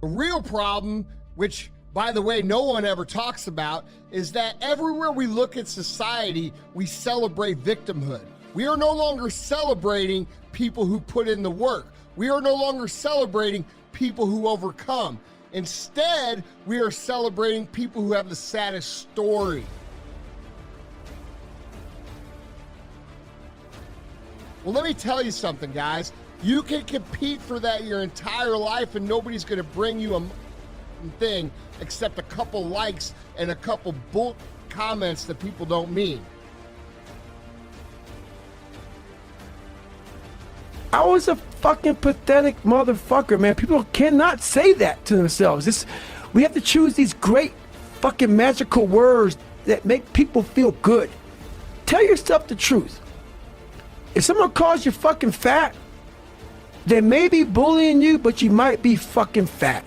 The real problem, which, by the way, no one ever talks about, is that everywhere we look at society, we celebrate victimhood. We are no longer celebrating people who put in the work. We are no longer celebrating people who overcome. Instead, we are celebrating people who have the saddest story. Well, let me tell you something, guys. You can compete for that your entire life and nobody's going to bring you a thing except a couple likes and a couple bull comments that people don't mean. I was a fucking pathetic motherfucker, man. People cannot say that to themselves. We have to choose these great fucking magical words that make people feel good. Tell yourself the truth. If someone calls you fucking fat, they may be bullying you, but you might be fucking fat.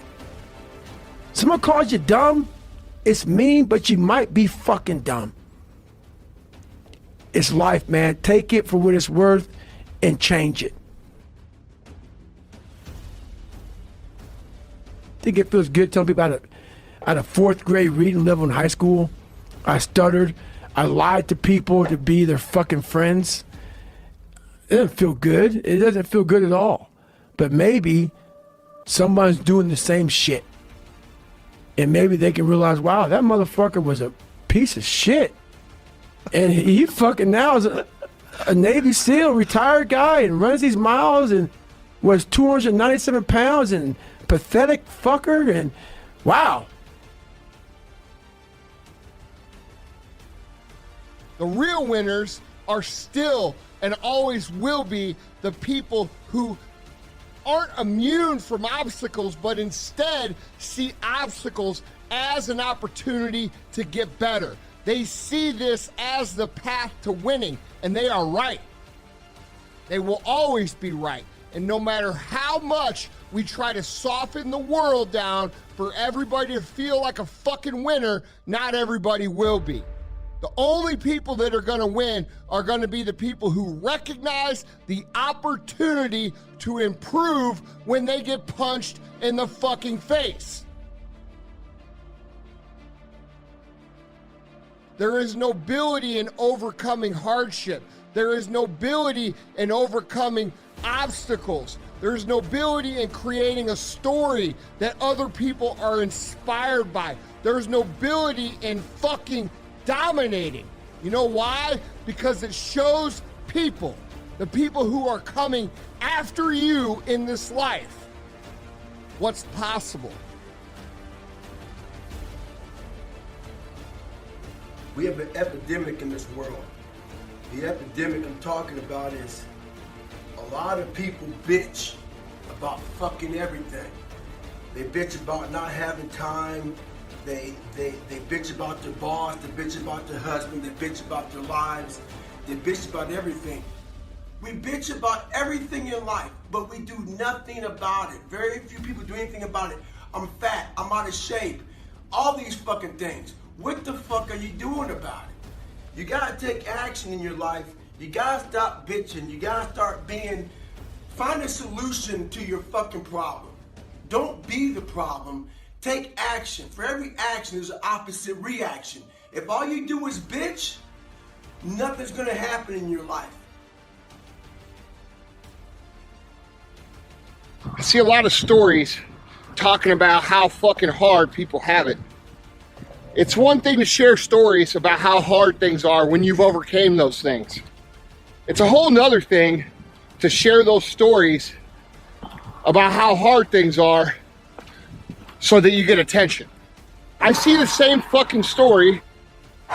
Someone calls you dumb, it's mean, but you might be fucking dumb. It's life, man. Take it for what it's worth and change it. I think it feels good telling people at a fourth grade reading level in high school, I stuttered, I lied to people to be their fucking friends. It doesn't feel good. It doesn't feel good at all. But maybe someone's doing the same shit. And maybe they can realize, wow, that motherfucker was a piece of shit. And he fucking now is a Navy SEAL, retired guy, and runs these miles and was 297 pounds and pathetic fucker. And wow. The real winners are still and always will be the people who aren't immune from obstacles, but instead see obstacles as an opportunity to get better. They see this as the path to winning, and they are right. They will always be right. And no matter how much we try to soften the world down for everybody to feel like a fucking winner, not everybody will be. The only people that are going to win are going to be the people who recognize the opportunity to improve when they get punched in the fucking face. There is nobility in overcoming hardship. There is nobility in overcoming obstacles. There's nobility in creating a story that other people are inspired by. There's nobility in fucking dominating. You know why? Because it shows people, the people who are coming after you in this life, what's possible. We have an epidemic in this world. The epidemic I'm talking about is a lot of people bitch about fucking everything. They bitch about not having time. They bitch about their boss, they bitch about their husband, they bitch about their lives, they bitch about everything. We bitch about everything in life, but we do nothing about it. Very few people do anything about it. I'm fat, I'm out of shape, all these fucking things. What the fuck are you doing about it? You gotta take action in your life. You gotta stop bitching. You gotta start find a solution to your fucking problem. Don't be the problem. Take action. For every action, there's an opposite reaction. If all you do is bitch, nothing's gonna happen in your life. I see a lot of stories talking about how fucking hard people have it. It's one thing to share stories about how hard things are when you've overcame those things. It's a whole nother thing to share those stories about how hard things are so that you get attention. I see the same fucking story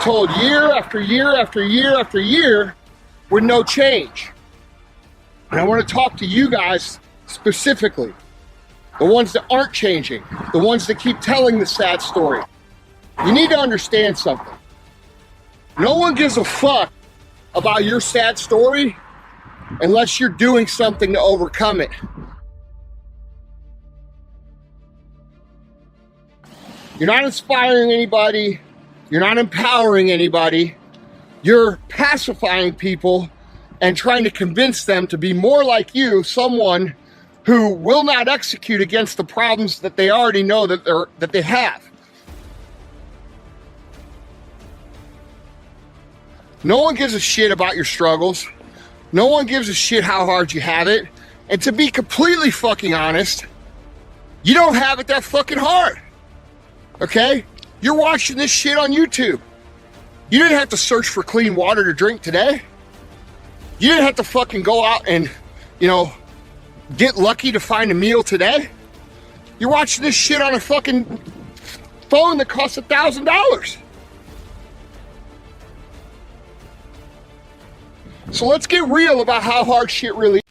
told year after year after year after year with no change. And I want to talk to you guys specifically, the ones that aren't changing, the ones that keep telling the sad story. You need to understand something. No one gives a fuck about your sad story unless you're doing something to overcome it. You're not inspiring anybody. You're not empowering anybody. You're pacifying people and trying to convince them to be more like you, someone who will not execute against the problems that they already know that they have. No one gives a shit about your struggles. No one gives a shit how hard you have it. And to be completely fucking honest, you don't have it that fucking hard. Okay? You're watching this shit on YouTube. You didn't have to search for clean water to drink today. You didn't have to fucking go out and, get lucky to find a meal today. You're watching this shit on a fucking phone that costs $1,000. So let's get real about how hard shit really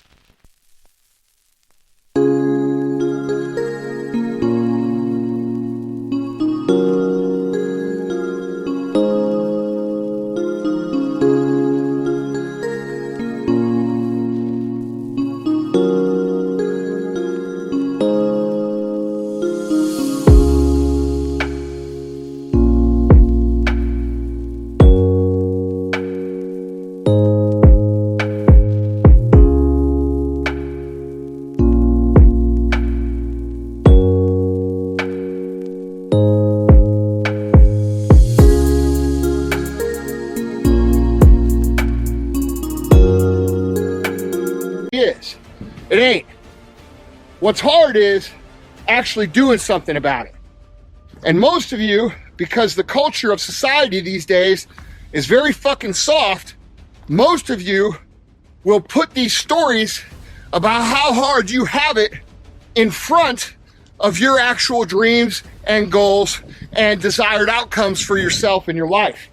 is. It ain't. What's hard is actually doing something about it. And most of you, because the culture of society these days is very fucking soft, most of you will put these stories about how hard you have it in front of your actual dreams and goals and desired outcomes for yourself in your life.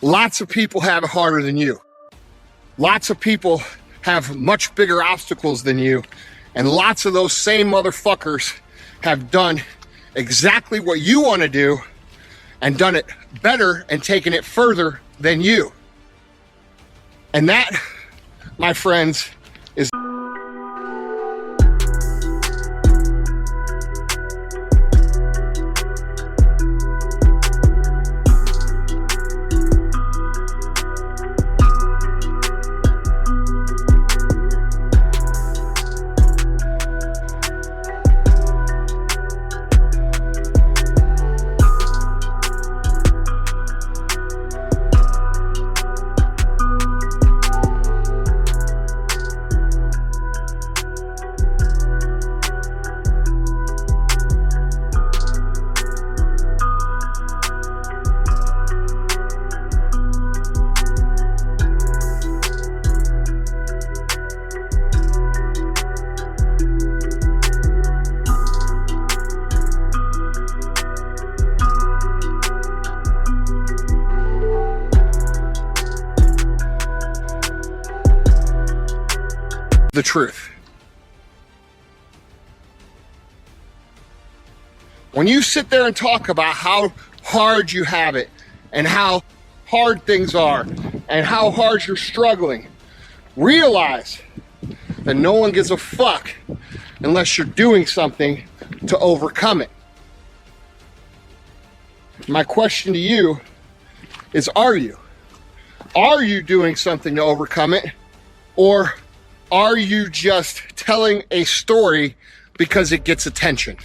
Lots of people have it harder than you. Lots of people have much bigger obstacles than you. And lots of those same motherfuckers have done exactly what you want to do and done it better and taken it further than you. And that, my friends, is the truth. When you sit there and talk about how hard you have it and how hard things are and how hard you're struggling, realize that no one gives a fuck unless you're doing something to overcome it. My question to you is, are you? Are you doing something to overcome it? Or are you just telling a story because it gets attention?